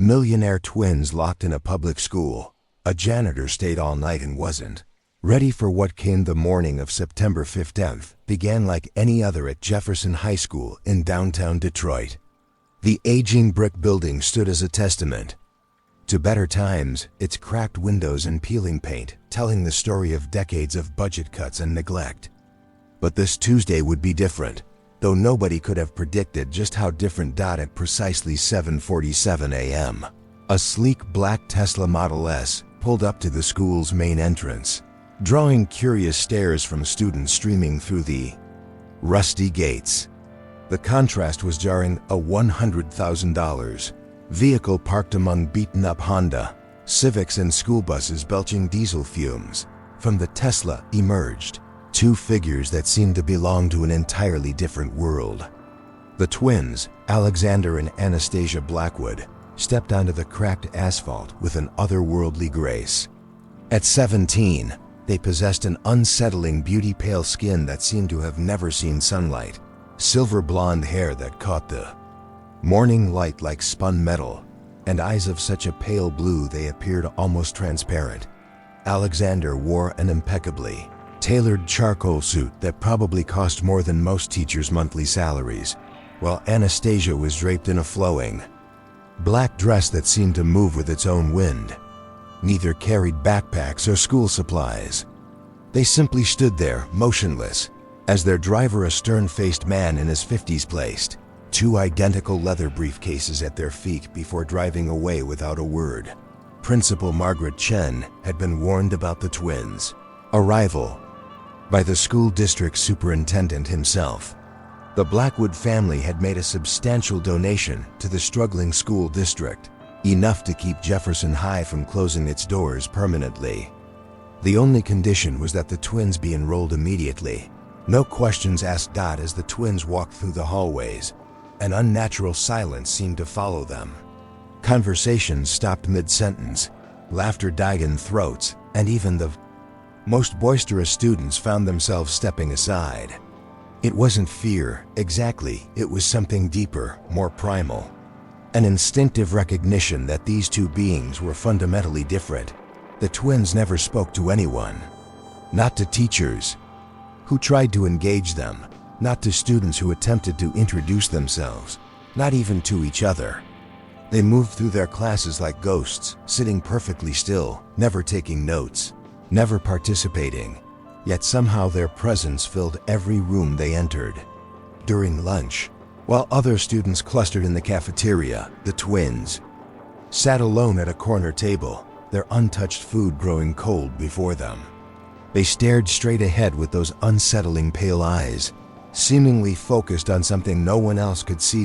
Millionaire twins locked in a public school. A janitor stayed all night and wasn't ready for what came. The morning of September 15th began like any other at Jefferson High School in downtown Detroit. The aging brick building stood as a testament to better times, its cracked windows and peeling paint telling the story of decades of budget cuts and neglect. But this Tuesday would be different, though nobody could have predicted just how different. At precisely 7:47 a.m., a sleek black Tesla Model S pulled up to the school's main entrance, drawing curious stares from students streaming through the rusty gates. The contrast was jarring. A $100,000 vehicle parked among beaten-up Honda Civics and school buses belching diesel fumes. From the Tesla emerged two figures that seemed to belong to an entirely different world. The twins, Alexander and Anastasia Blackwood, stepped onto the cracked asphalt with an otherworldly grace. At 17, they possessed an unsettling beauty, pale skin that seemed to have never seen sunlight, silver blonde hair that caught the morning light like spun metal, and eyes of such a pale blue they appeared almost transparent. Alexander wore an impeccably tailored charcoal suit that probably cost more than most teachers' monthly salaries, while Anastasia was draped in a flowing black dress that seemed to move with its own wind. Neither carried backpacks or school supplies. They simply stood there, motionless, as their driver, a stern-faced man in his 50s, placed two identical leather briefcases at their feet before driving away without a word. Principal Margaret Chen had been warned about the twins' arrival by the school district superintendent himself. The Blackwood family had made a substantial donation to the struggling school district, enough to keep Jefferson High from closing its doors permanently. The only condition was that the twins be enrolled immediately. No questions asked. As the twins walked through the hallways, an unnatural silence seemed to follow them. Conversations stopped mid-sentence, laughter died in throats, and even the most boisterous students found themselves stepping aside. It wasn't fear, exactly, it was something deeper, more primal. An instinctive recognition that these two beings were fundamentally different. The twins never spoke to anyone. Not to teachers who tried to engage them, not to students who attempted to introduce themselves, not even to each other. They moved through their classes like ghosts, sitting perfectly still, never taking notes, never participating, yet somehow their presence filled every room they entered. During lunch, while other students clustered in the cafeteria, the twins sat alone at a corner table, their untouched food growing cold before them. They stared straight ahead with those unsettling pale eyes, seemingly focused on something no one else could see.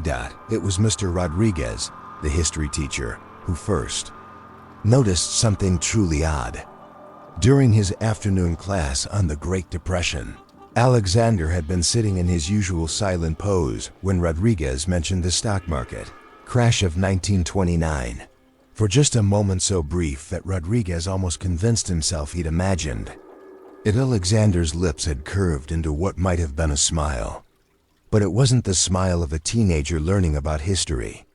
It was Mr. Rodriguez, the history teacher, who first noticed something truly odd. During his afternoon class on the Great Depression, Alexander had been sitting in his usual silent pose when Rodriguez mentioned the stock market crash of 1929. For just a moment so brief that Rodriguez almost convinced himself he'd imagined it. Alexander's lips had curved into what might have been a smile. But it wasn't the smile of a teenager learning about history.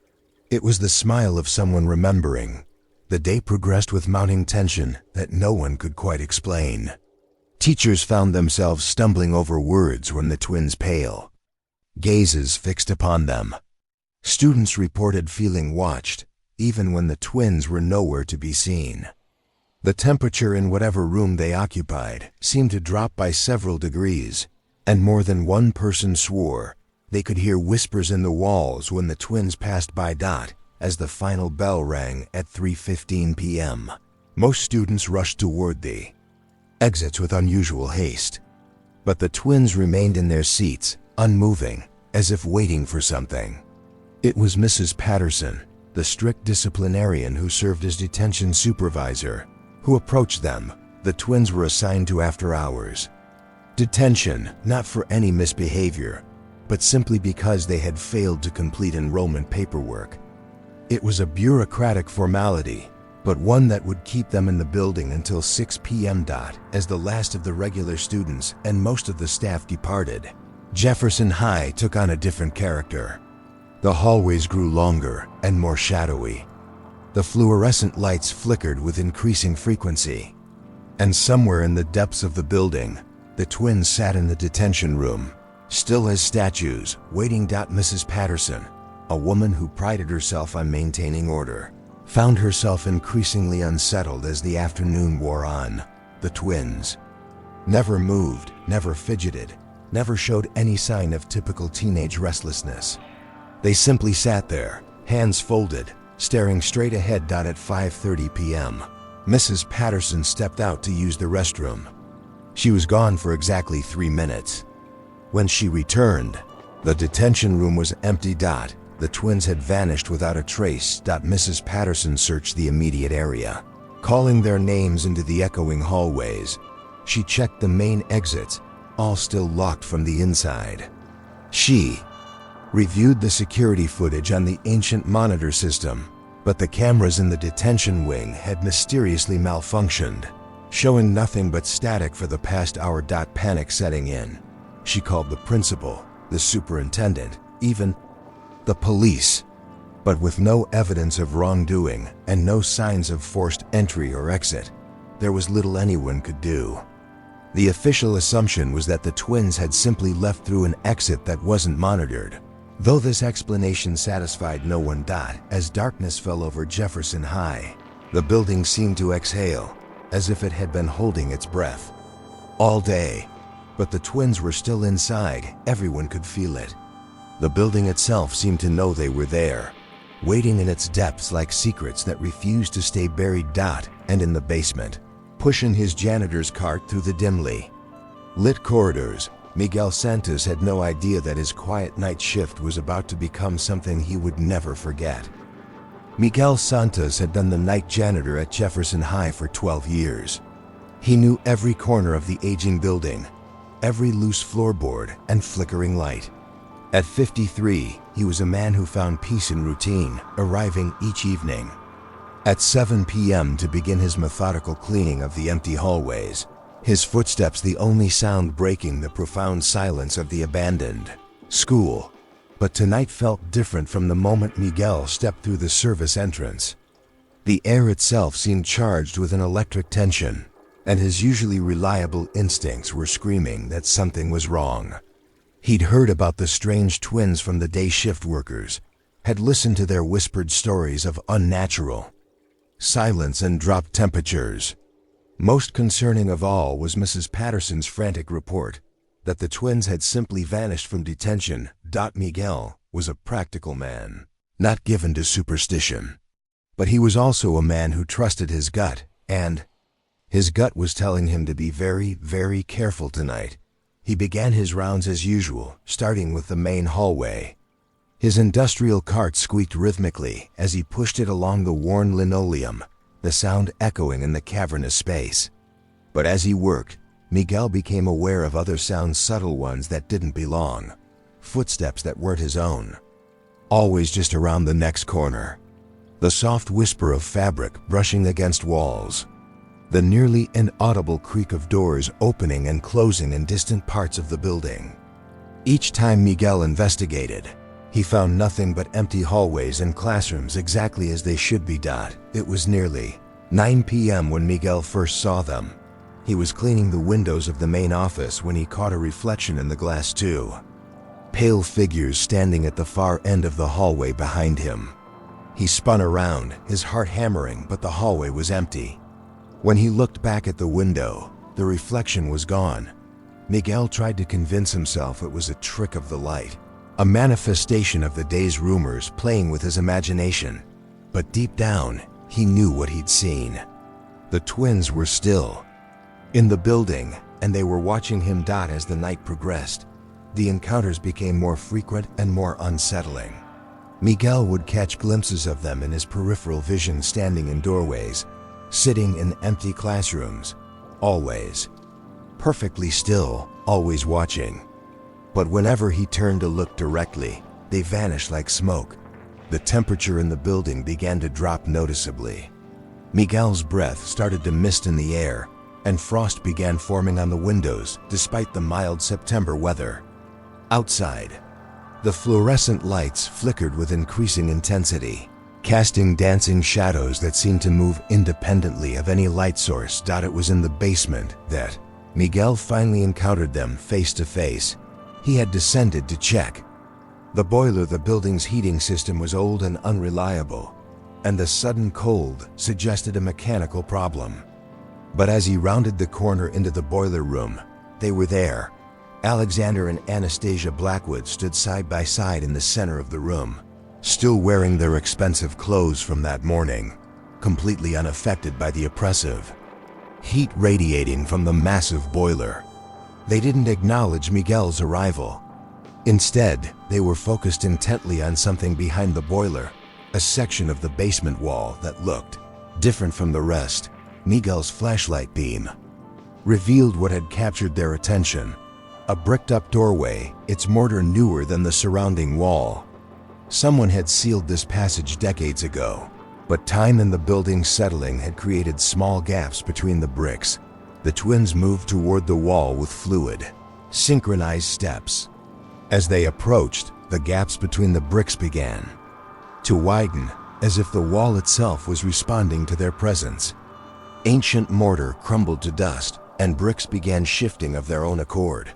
It was the smile of someone remembering. The day progressed with mounting tension that no one could quite explain. Teachers found themselves stumbling over words when the twins' pale gazes fixed upon them. Students reported feeling watched, even when the twins were nowhere to be seen. The temperature in whatever room they occupied seemed to drop by several degrees, and more than one person swore they could hear whispers in the walls when the twins passed by. As the final bell rang at 3:15 p.m., most students rushed toward the exits with unusual haste. But the twins remained in their seats, unmoving, as if waiting for something. It was Mrs. Patterson, the strict disciplinarian who served as detention supervisor, who approached them. The twins were assigned to after hours detention, not for any misbehavior, but simply because they had failed to complete enrollment paperwork. It was a bureaucratic formality, but one that would keep them in the building until 6 p.m. As the last of the regular students and most of the staff departed, Jefferson High took on a different character. The hallways grew longer and more shadowy. The fluorescent lights flickered with increasing frequency. And somewhere in the depths of the building, the twins sat in the detention room, still as statues, waiting. Mrs. Patterson, a woman who prided herself on maintaining order, found herself increasingly unsettled as the afternoon wore on. The twins never moved, never fidgeted, never showed any sign of typical teenage restlessness. They simply sat there, hands folded, staring straight ahead. At 5:30 p.m., Mrs. Patterson stepped out to use the restroom. She was gone for exactly 3 minutes. When she returned, the detention room was empty. The twins had vanished without a trace. Mrs. Patterson searched the immediate area, calling their names into the echoing hallways. She checked the main exits, all still locked from the inside. She reviewed the security footage on the ancient monitor system, but the cameras in the detention wing had mysteriously malfunctioned, showing nothing but static for the past hour. Panic setting in. She called the principal, the superintendent, even the police, but with no evidence of wrongdoing and no signs of forced entry or exit, there was little anyone could do. The official assumption was that the twins had simply left through an exit that wasn't monitored, though this explanation satisfied no one. As darkness fell over Jefferson High, the building seemed to exhale, as if it had been holding its breath all day. But the twins were still inside. Everyone could feel it. The building itself seemed to know they were there, waiting in its depths like secrets that refused to stay buried. And in the basement, pushing his janitor's cart through the dimly lit corridors, Miguel Santos had no idea that his quiet night shift was about to become something he would never forget. Miguel Santos had been the night janitor at Jefferson High for 12 years. He knew every corner of the aging building, every loose floorboard and flickering light. At 53, he was a man who found peace in routine, arriving each evening at 7 p.m. to begin his methodical cleaning of the empty hallways, his footsteps the only sound breaking the profound silence of the abandoned school. But tonight felt different from the moment Miguel stepped through the service entrance. The air itself seemed charged with an electric tension, and his usually reliable instincts were screaming that something was wrong. He'd heard about the strange twins from the day shift workers, had listened to their whispered stories of unnatural silence and dropped temperatures. Most concerning of all was Mrs. Patterson's frantic report that the twins had simply vanished from detention. Miguel was a practical man, not given to superstition. But he was also a man who trusted his gut, and his gut was telling him to be very, very careful tonight. He began his rounds as usual, starting with the main hallway. His industrial cart squeaked rhythmically as he pushed it along the worn linoleum, the sound echoing in the cavernous space. But as he worked, Miguel became aware of other sounds, subtle ones that didn't belong, footsteps that weren't his own, always just around the next corner. The soft whisper of fabric brushing against walls, the nearly inaudible creak of doors opening and closing in distant parts of the building. Each time Miguel investigated, he found nothing but empty hallways and classrooms exactly as they should be. It was nearly 9 p.m. when Miguel first saw them. He was cleaning the windows of the main office when he caught a reflection in the glass too. Pale figures standing at the far end of the hallway behind him. He spun around, his heart hammering, but the hallway was empty. When he looked back at the window, the reflection was gone. Miguel tried to convince himself it was a trick of the light, a manifestation of the day's rumors playing with his imagination. But deep down, he knew what he'd seen. The twins were still in the building, and they were watching him. As the night progressed, the encounters became more frequent and more unsettling. Miguel would catch glimpses of them in his peripheral vision, standing in doorways, sitting in empty classrooms, always perfectly still, always watching. But whenever he turned to look directly, they vanished like smoke. The temperature in the building began to drop noticeably. Miguel's breath started to mist in the air, and frost began forming on the windows despite the mild September weather. Outside, the fluorescent lights flickered with increasing intensity. casting dancing shadows that seemed to move independently of any light source. It was in the basement that Miguel finally encountered them face to face. He had descended to check. The boiler, the building's heating system, was old and unreliable, and the sudden cold suggested a mechanical problem. But as he rounded the corner into the boiler room, they were there. Alexander and Anastasia Blackwood stood side by side in the center of the room, still wearing their expensive clothes from that morning, completely unaffected by the oppressive heat radiating from the massive boiler. They didn't acknowledge Miguel's arrival. Instead, they were focused intently on something behind the boiler, a section of the basement wall that looked different from the rest. Miguel's flashlight beam revealed what had captured their attention: a bricked-up doorway, its mortar newer than the surrounding wall. Someone had sealed this passage decades ago, but time and the building's settling had created small gaps between the bricks. The twins moved toward the wall with fluid, synchronized steps. As they approached, the gaps between the bricks began to widen, as if the wall itself was responding to their presence. Ancient mortar crumbled to dust, and bricks began shifting of their own accord.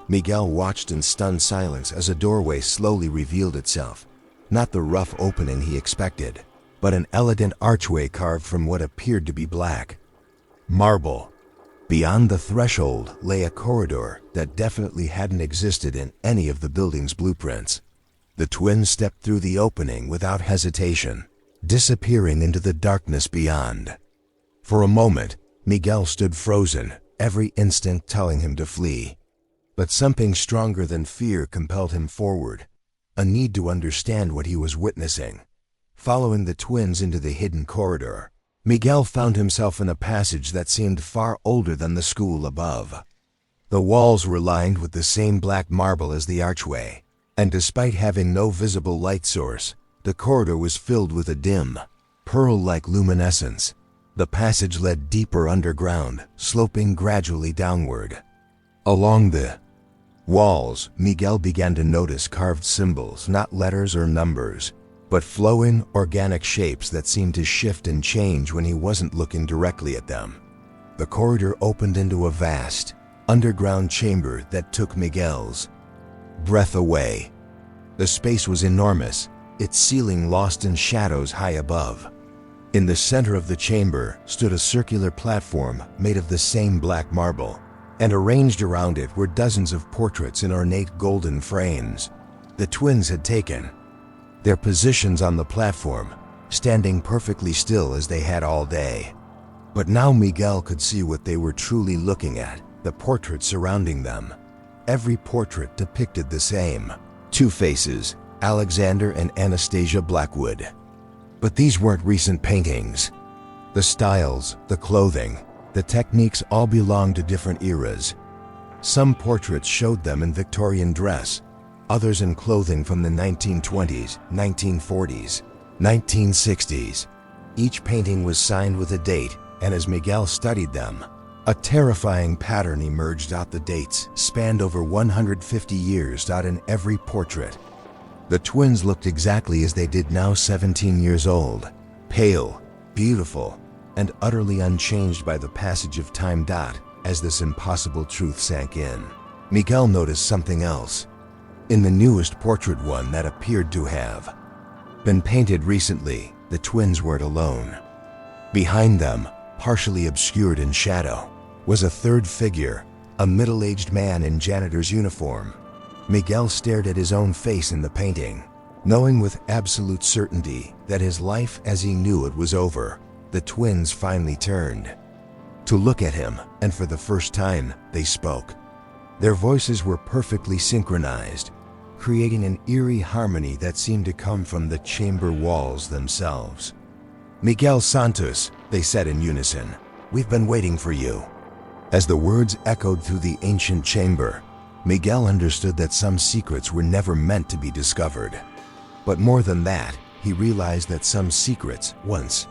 Miguel watched in stunned silence as a doorway slowly revealed itself, not the rough opening he expected, but an elegant archway carved from what appeared to be black marble. Beyond the threshold lay a corridor that definitely hadn't existed in any of the building's blueprints. The twins stepped through the opening without hesitation, disappearing into the darkness beyond. For a moment, Miguel stood frozen, every instinct telling him to flee. But something stronger than fear compelled him forward, a need to understand what he was witnessing. Following the twins into the hidden corridor, Miguel found himself in a passage that seemed far older than the school above. The walls were lined with the same black marble as the archway, and despite having no visible light source, the corridor was filled with a dim, pearl-like luminescence. The passage led deeper underground, sloping gradually downward. Along the walls, Miguel began to notice carved symbols, not letters or numbers, but flowing, organic shapes that seemed to shift and change when he wasn't looking directly at them. The corridor opened into a vast, underground chamber that took Miguel's breath away. The space was enormous, its ceiling lost in shadows high above. In the center of the chamber stood a circular platform made of the same black marble, and arranged around it were dozens of portraits in ornate golden frames. The twins had taken their positions on the platform, standing perfectly still as they had all day. But now Miguel could see what they were truly looking at, the portraits surrounding them. Every portrait depicted the same two faces, Alexander and Anastasia Blackwood. But these weren't recent paintings. The styles, the clothing, the techniques all belonged to different eras. Some portraits showed them in Victorian dress, others in clothing from the 1920s, 1940s, 1960s. Each painting was signed with a date, and as Miguel studied them, a terrifying pattern emerged. The dates spanned over 150 years. In every portrait, the twins looked exactly as they did now, 17 years old, pale, beautiful, and utterly unchanged by the passage of time. As this impossible truth sank in, Miguel noticed something else. In the newest portrait, one that appeared to have been painted recently, the twins weren't alone. Behind them, partially obscured in shadow, was a third figure, a middle-aged man in janitor's uniform. Miguel stared at his own face in the painting, knowing with absolute certainty that his life as he knew it was over. The twins finally turned to look at him, and for the first time, they spoke. Their voices were perfectly synchronized, creating an eerie harmony that seemed to come from the chamber walls themselves. "Miguel Santos," they said in unison, "we've been waiting for you." As the words echoed through the ancient chamber, Miguel understood that some secrets were never meant to be discovered. But more than that, he realized that some secrets, once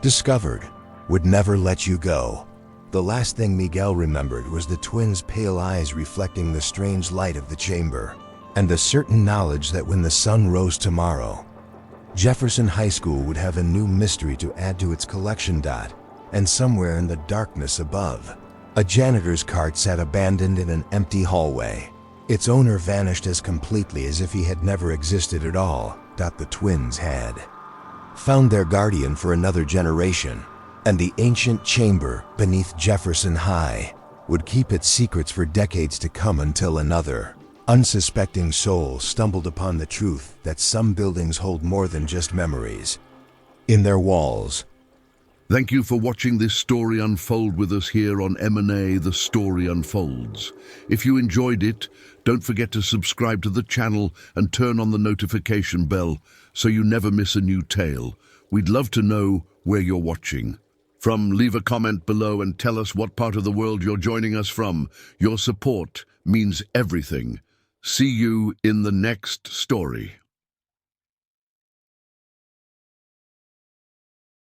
discovered, would never let you go. The last thing Miguel remembered was the twins' pale eyes reflecting the strange light of the chamber, and the certain knowledge that when the sun rose tomorrow, Jefferson High School would have a new mystery to add to its collection. And somewhere in the darkness above, a janitor's cart sat abandoned in an empty hallway. Its owner vanished as completely as if he had never existed at all. The twins had found their guardian for another generation, and the ancient chamber beneath Jefferson High would keep its secrets for decades to come until another unsuspecting soul stumbled upon the truth that some buildings hold more than just memories in their walls. Thank you for watching this story unfold with us here on M&A The Story Unfolds. If you enjoyed it, don't forget to subscribe to the channel and turn on the notification bell so you never miss a new tale. We'd love to know where you're watching from. Leave a comment below and tell us what part of the world you're joining us from. Your support means everything. See you in the next story.